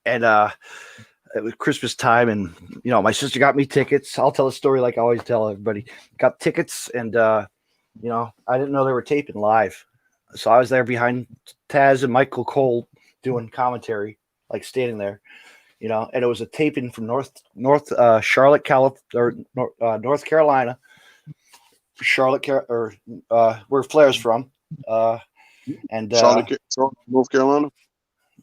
And it was Christmas time, and my sister got me tickets. I'll tell a story like I always tell everybody. Got tickets, and I didn't know they were taping live, so I was there behind Taz and Michael Cole doing commentary, like standing there, and it was a taping from North Charlotte, North Carolina, where Flair's from, and Charlotte, North Carolina.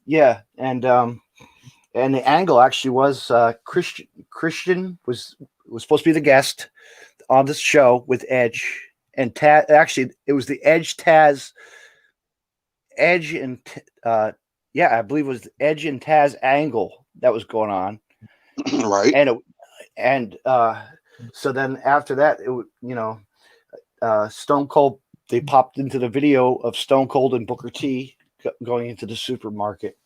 Yeah, and the angle actually was Christian was supposed to be the guest on this show with Edge and Taz. Actually, it was the Edge and I believe it was the Edge and Taz angle that was going on. Right. So then after that, Stone Cold, they popped into the video of Stone Cold and Booker T going into the supermarket.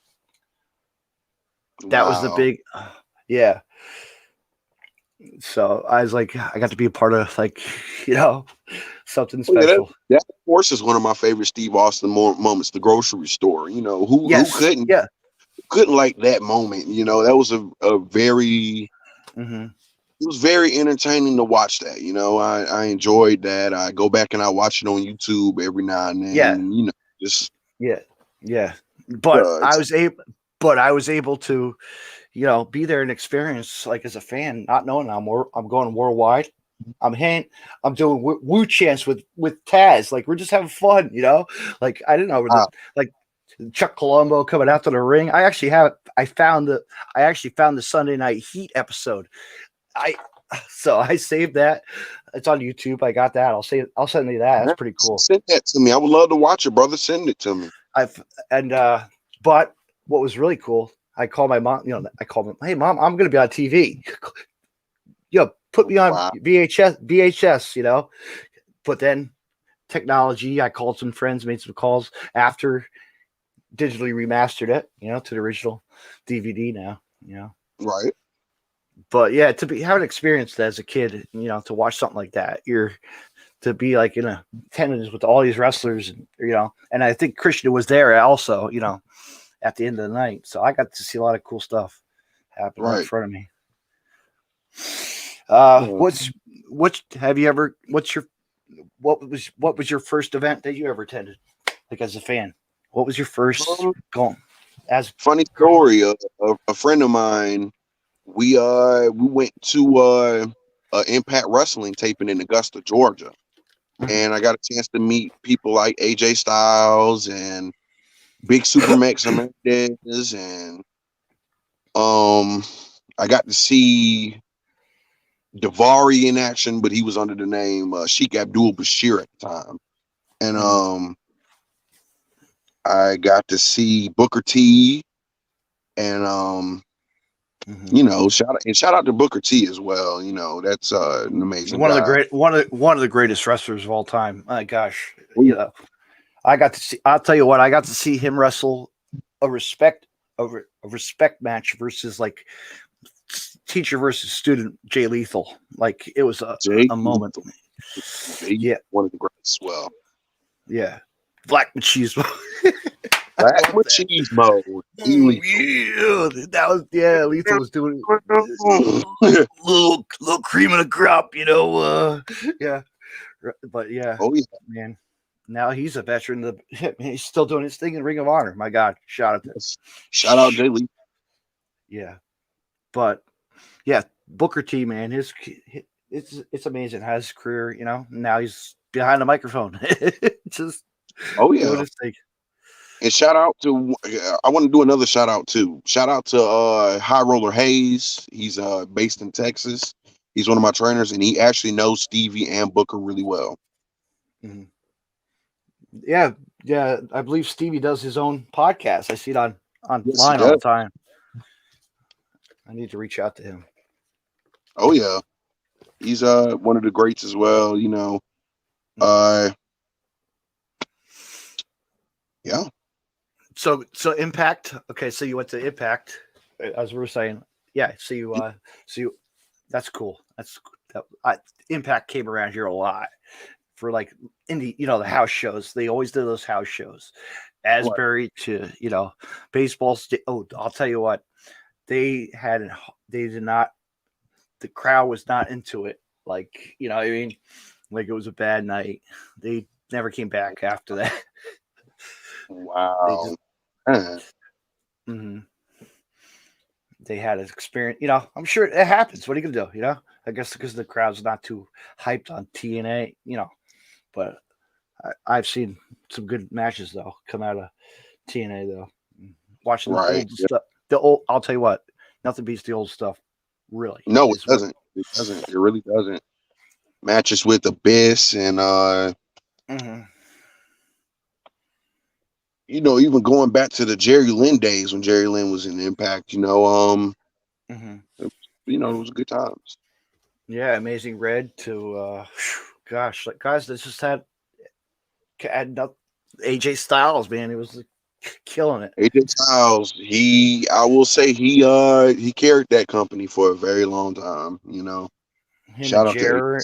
That was the big, yeah. So I was like, I got to be a part of, like, something special. That of course is one of my favorite Steve Austin moments. The grocery store. Who couldn't like that moment? That was a very. It was very entertaining to watch that. I enjoyed that. I go back and I watch it on YouTube every now and then. Yeah. Yeah. But I was able to, be there and experience, like, as a fan, not knowing I'm going worldwide. I'm doing woo chants with Taz. Like, we're just having fun, Like, I didn't know like Chuck Colombo coming out to the ring. I found the Sunday Night Heat episode. So I saved that. It's on YouTube. I got that. I'll send you that. That's pretty cool. Send that to me. I would love to watch it, brother. Send it to me. But what was really cool, I called my mom. Hey, Mom, I'm going to be on TV. Put me on VHS. But then technology. I called some friends, made some calls after digitally remastered it. To the original DVD now. Right. But yeah, having experienced that as a kid, to watch something like that, to be like in attendance with all these wrestlers, and I think Christian was there also, at the end of the night. So I got to see a lot of cool stuff happen right in front of me. What was your first event that you ever attended, like, as a fan? What was your first going? As funny story, a friend of mine, we went to Impact Wrestling taping in Augusta, Georgia, and I got a chance to meet people like AJ Styles and Big Super Max Hernandez, and I got to see Daivari in action, but he was under the name Sheikh Abdul Bashir at the time, and I got to see Booker T, and Mm-hmm. You know, shout out to Booker T as well. You know, that's an amazing One of the guy. one of the greatest wrestlers of all time. My gosh, you know, I got to see. I'll tell you what, I got to see him wrestle a respect match versus like teacher versus student Jay Lethal. Like it was Jay, a moment. Jay, Yeah, one of the greats. Well, yeah. Black machismo. Black cheese mode. Yeah, that was Lethal was doing little cream of the crop, you know. Yeah, but yeah, Oh yeah, man. Now he's a veteran. He's still doing his thing in Ring of Honor. My God, shout out to shout out Jay Lee. Yeah, but yeah, Booker T, man, it's amazing how his career, you know. Now he's behind the microphone, just doing his thing. And shout out to I want to do another shout out too. Shout out to High Roller Hayes. He's based in Texas. He's one of my trainers, and he actually knows Stevie and Booker really well. Mm-hmm. Yeah, I believe Stevie does his own podcast. I see it online all the time. I need to reach out to him. Oh yeah, he's one of the greats as well. You know, yeah. So Impact. Okay, so you went to Impact, as we were saying. Yeah, so you that's cool. Impact came around here a lot for like Indy, you know, the house shows. They always did those house shows. Asbury to, you know, baseball. I'll tell you what, they did not. The crowd was not into it. Like, you know what I mean? Like it was a bad night. They never came back after that. Wow. They had an experience, you know. I'm sure it happens. What are you gonna do? You know, I guess because the crowd's not too hyped on TNA, you know. But I've seen some good matches though come out of TNA though. Watching the old stuff. I'll tell you what, nothing beats the old stuff. Really? No, it doesn't. It doesn't. It really doesn't. Matches with Abyss and you know, even going back to the Jerry Lynn days when Jerry Lynn was in Impact, you know, you know, it was good times. Yeah, Amazing Red to gosh, like guys that just had AJ Styles, man, he was like, killing it. AJ Styles, I will say he carried that company for a very long time, you know. Shout out to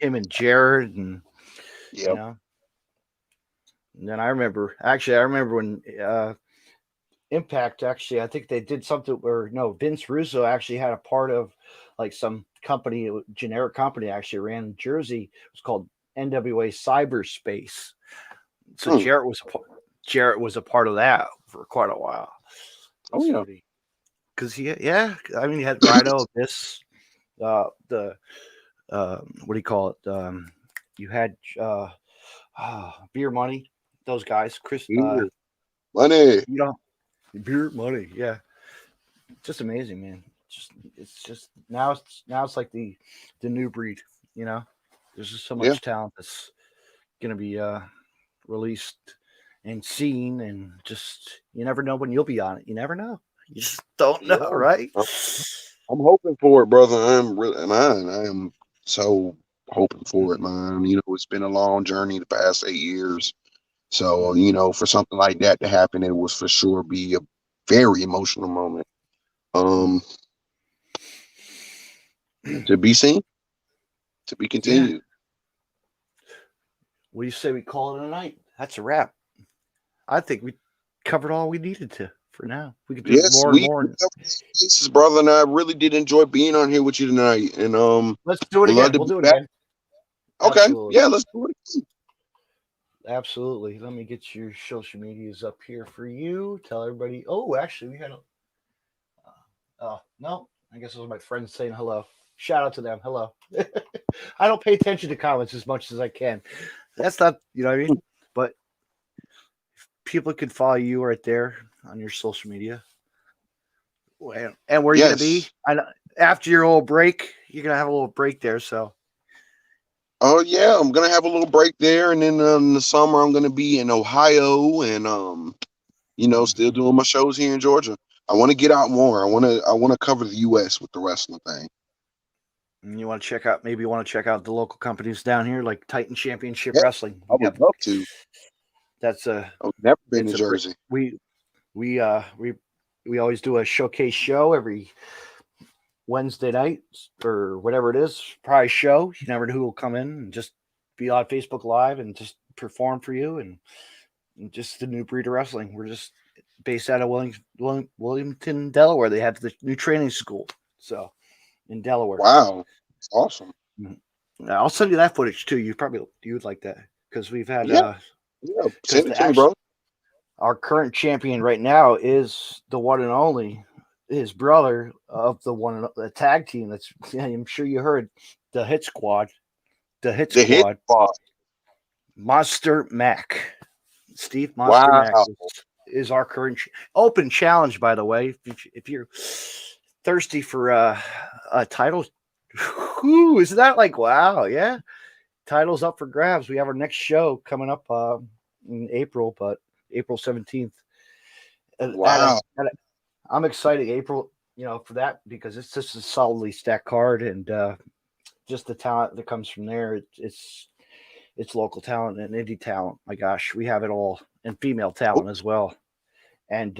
him and Jared and you know. And then I remember when Impact actually, I think they did something where Vince Russo actually had a part of like some company, generic company actually ran in Jersey. It was called NWA Cyberspace. So Jarrett was a part of that for quite a while. Oh yeah, because he had Rhino, this what do you call it? You had Beer Money. Those guys, Chris, Money, you know, Beer Money, yeah, just amazing, man. It's just now it's like the new breed, you know. There's just so much talent that's gonna be released and seen, and just you never know when you'll be on it. You never know. You just don't know, right? I'm hoping for it, brother. I am so hoping for it, man. You know, it's been a long journey the past 8 years. So, you know, for something like that to happen, it was for sure be a very emotional moment. To be seen, to be continued. Yeah. What do you say we call it a night? That's a wrap. I think we covered all we needed to for now. We could do more and more. This is brother, and I really did enjoy being on here with you tonight. And let's do it again. We'll do it again. Okay, absolutely. Yeah, let's do it again. Absolutely. Let me get your social medias up here for you. Tell everybody. Oh, actually, we had no. I guess it was my friends saying hello. Shout out to them. Hello. I don't pay attention to comments as much as I can. That's not, you know what I mean? But people can follow you right there on your social media. And where you're going to be? After your little break, you're going to have a little break there, so. Oh yeah, I'm gonna have a little break there, and then in the summer I'm gonna be in Ohio, and you know, still doing my shows here in Georgia. I want to get out more. I want to cover the U.S. with the wrestling thing. And you want to check out, maybe you want to check out the local companies down here, like Titan Championship Yeah, Wrestling. I would love to. That's a. I've never been It's to a Jersey. we always do a showcase show every Wednesday night or whatever it is, prize show. You never know who will come in and just be on Facebook Live and just perform for you, and just the new breed of wrestling. We're just based out of Wilmington, Delaware. They have the new training school, so in Delaware. Wow, it's awesome. I'll send you that footage too. You would like that because we've had Yeah, send it to me, bro. Our current champion right now is the one and only his brother of the tag team. That's, yeah, I'm sure you heard, the Hit Squad. The Hit Squad. Monster Mac. Steve Monster Mac is our current open challenge, by the way. If you're thirsty for a title, isn't that like, wow? Yeah. Title's up for grabs. We have our next show coming up in April, but April 17th. Wow. I'm excited, April, for that, because it's just a solidly stacked card, and just the talent that comes from there. It's local talent and indie talent. My gosh, we have it all, and female talent as well. And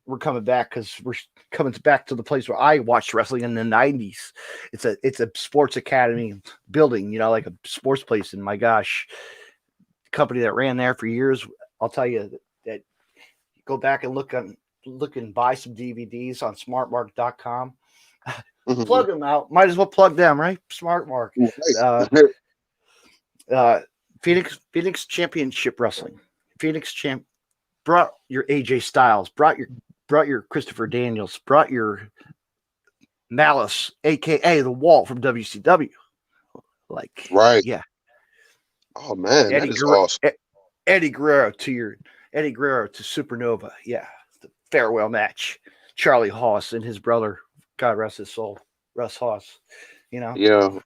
we're coming back because we're coming back to the place where I watched wrestling in the 90s. It's a sports academy building, like a sports place. And my gosh, the company that ran there for years, I'll tell you that go back and look and buy some DVDs on smartmark.com. Plug them out. Might as well plug them, right? SmartMark. Phoenix Championship Wrestling. Brought your AJ Styles, brought your Christopher Daniels, brought your Malice, aka the Wall from WCW. Like, right. Yeah. Oh man, that is awesome. Eddie Guerrero to Supernova. Yeah. The farewell match. Charlie Haas and his brother, God rest his soul, Russ Haas. Yeah.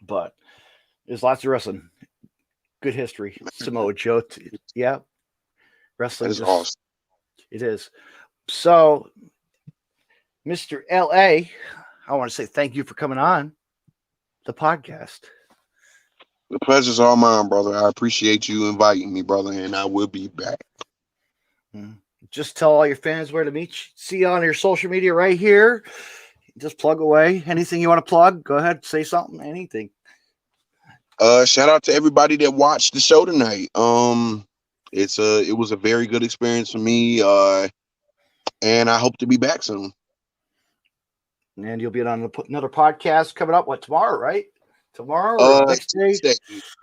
But there's lots of wrestling. Good history. Samoa Joe. Yeah. Wrestling is awesome. It is. So, Mr. LA, I want to say thank you for coming on the podcast. The pleasure's all mine, brother. I appreciate you inviting me, brother, and I will be back. Just tell all your fans where to meet you. See you on your social media right here. Just plug away. Anything you want to plug, go ahead, say something, anything. Shout out to everybody that watched the show tonight. It was a very good experience for me. And I hope to be back soon. And you'll be on another podcast coming up. What, tomorrow, right? Tomorrow or next day?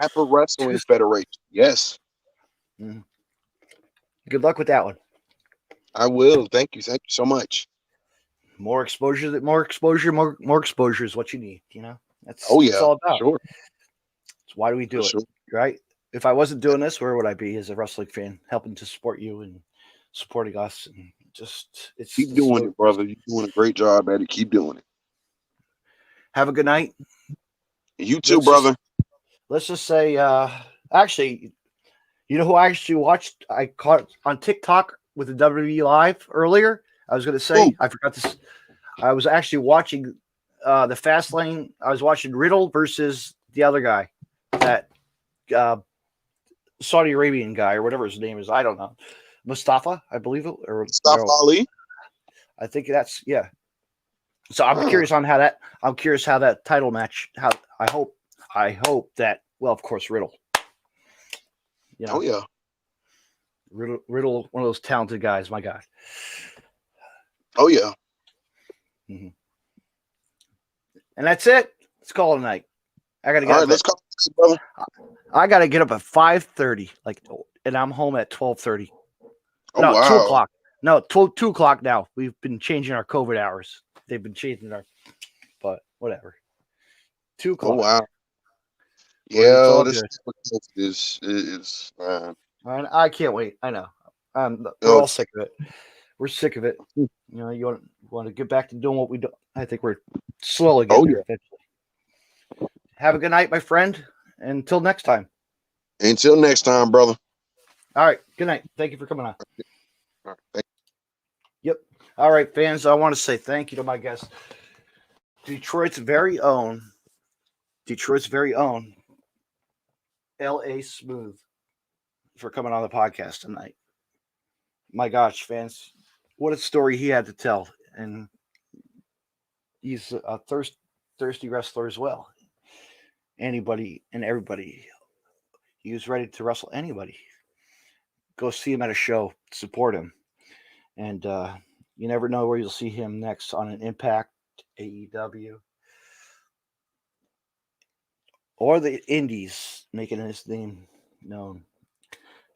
Rapper Wrestling Federation. Yes. Good luck with that one. I will. Thank you. Thank you so much. More exposure is what you need. That's all about. Sure. It's why do we do it, right? If I wasn't doing this, where would I be as a wrestling fan, helping to support you and supporting us? And keep doing it, brother. You're doing a great job at it. Keep doing it. Have a good night. You too, brother. Let's just say, actually, you know who I actually watched? I caught on TikTok with the WWE Live earlier. I was going to say, I forgot this. I was actually watching the Fast Lane. I was watching Riddle versus the other guy, that Saudi Arabian guy or whatever his name is. I don't know. Mustafa, I believe it. Or Mustafa Ali. I think that's, yeah. So I'm curious how that title match, I hope that, well, of course, Riddle. Oh yeah. Riddle, one of those talented guys, my God. Oh yeah. Mm-hmm. And that's it. Let's call it a night. I gotta get up. All right, let's call it, brother. I gotta get up at 5:30, and I'm home at 12:30. Oh, no, wow. 2:00. No, 2:00 now. We've been changing our COVID hours. They've been changing but whatever. 2:00. Oh wow. Yeah, this is I can't wait. I know. We're all sick of it. We're sick of it. You want to get back to doing what we do. I think we're slowly getting there eventually. Have a good night, my friend. Until next time. Until next time, brother. All right. Good night. Thank you for coming on. All right. Thank you. Yep. All right, fans, I want to say thank you to my guest, Detroit's very own, L.A. Smooth, for coming on the podcast tonight. My gosh, fans, what a story he had to tell. And he's a thirsty wrestler as well. Anybody and everybody. He was ready to wrestle anybody. Go see him at a show, support him. And you never know where you'll see him next on an Impact, AEW, or the Indies, making his name known.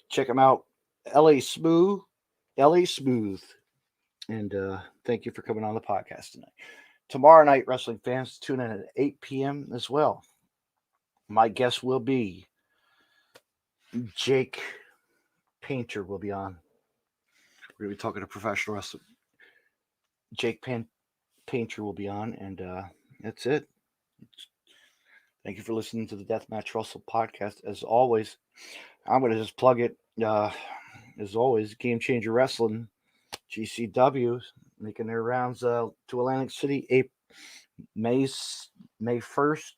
Check him out, LA Smooth. And thank you for coming on the podcast tonight. Tomorrow night, wrestling fans, tune in at 8 p.m. as well. My guest will be Jake Painter will be on. We're going to be talking to professional wrestler. Jake Painter will be on, and that's it. Thank you for listening to the Deathmatch Russell podcast. As always, I'm going to just plug it. As always, Game Changer Wrestling, GCW, making their rounds to Atlantic City, May 1st.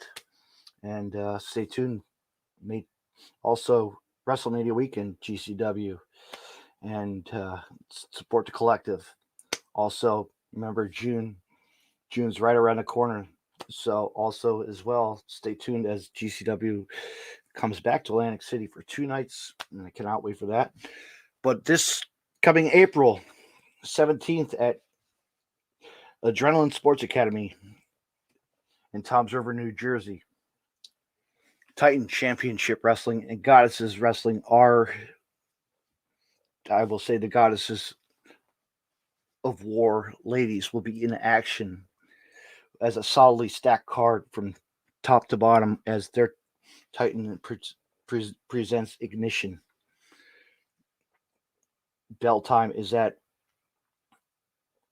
And stay tuned. Also, WrestleMania weekend, GCW. And support the collective. Also, remember June's right around the corner. So also as well, stay tuned as GCW comes back to Atlantic City for 2 nights. And I cannot wait for that. But this coming April 17th at Adrenaline Sports Academy in Toms River, New Jersey. Titan Championship Wrestling and Goddesses Wrestling are, I will say, the Goddesses of War ladies will be in action as a solidly stacked card from top to bottom as their Titan presents Ignition. Bell time is at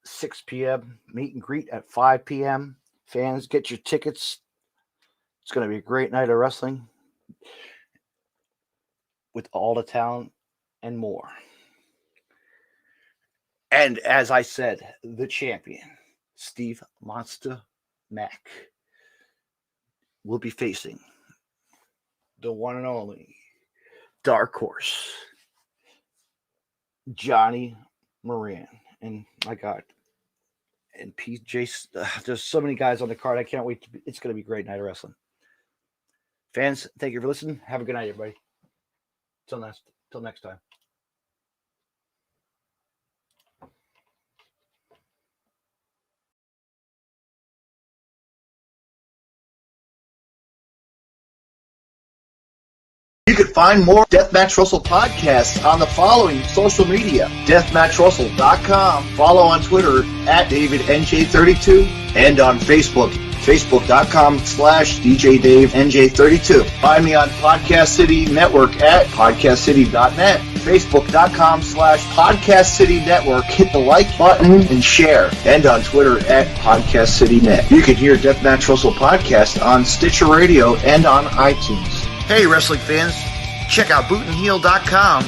6 p.m. Meet and greet at 5 p.m. Fans, get your tickets. It's going to be a great night of wrestling with all the talent and more. And as I said, the champion, Steve Monster Mack, will be facing the one and only Dark Horse, Johnny Moran. And my God, and PJ, there's so many guys on the card. I can't wait. It's going to be a great night of wrestling. Fans, thank you for listening. Have a good night, everybody. Till next time. You can find more Deathmatch Russell podcasts on the following social media: DeathmatchRussell.com, follow on Twitter at DavidNJ32, and on Facebook, Facebook.com/DJDaveNJ32. Find me on Podcast City Network at PodcastCity.net, Facebook.com/Podcast City Network. Hit the like button and share, and on Twitter at PodcastCityNet. You can hear Deathmatch Russell podcast on Stitcher Radio and on iTunes. Hey, wrestling fans, check out BootandHeel.com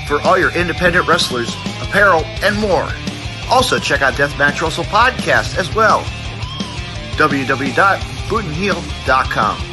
for all your independent wrestlers, apparel, and more. Also, check out Deathmatch Russell Podcast as well. www.bootandheel.com.